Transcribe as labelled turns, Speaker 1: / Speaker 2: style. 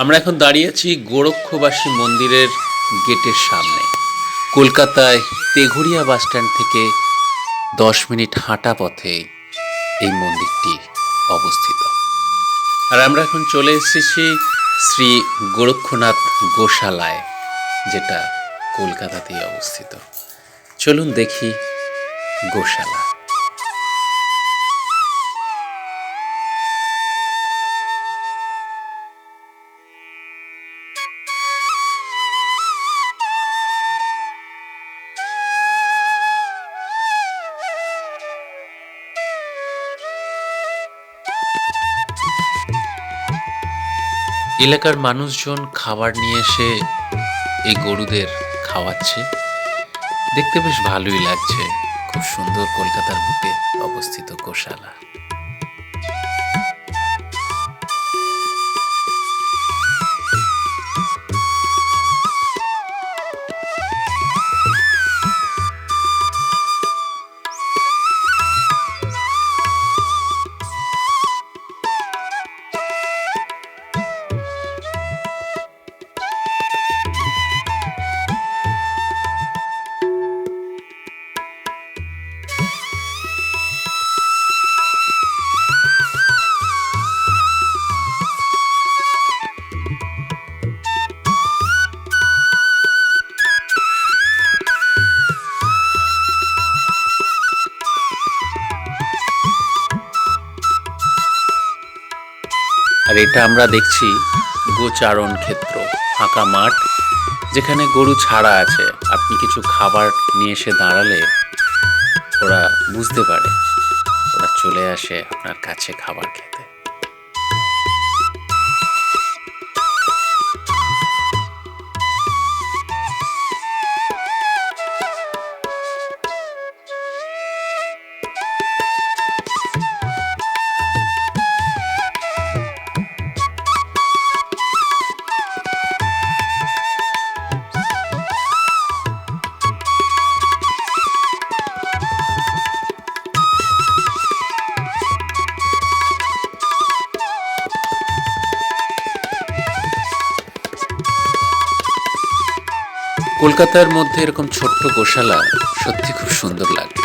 Speaker 1: আমরা এখন দাঁড়িয়ে আছি গোরক্ষবাসী মন্দিরের গেটের সামনে। কলকাতায় তেঘুরিয়া বাসস্ট্যান্ড থেকে 10 মিনিট হাঁটা পথে এই মন্দিরটি অবস্থিত। আর আমরা এখন চলে এসেছি শ্রী গোরক্ষনাথ গোশালায়, যেটা কলকাতাতেই অবস্থিত। চলুন দেখি গোশালা। এলাকার মানুষজন খাবার নিয়ে এসে এই গরুদের খাওয়াচ্ছে। দেখতে বেশ ভালোই লাগছে। খুব সুন্দর কলকাতার বুকে অবস্থিত গোশালা। আর এটা আমরা দেখছি গোচারণ ক্ষেত্র, ফাঁকা মাঠ, যেখানে গরু ছাড়া আছে। আপনি কিছু খাবার নিয়ে এসে দাঁড়ালে ওরা বুঝতে পারে, ওরা চলে আসে আপনার কাছে খাবার খেতে। কলকাতার মধ্যে এরকম ছোট্ট গোশালা সত্যি খুব সুন্দর লাগলো।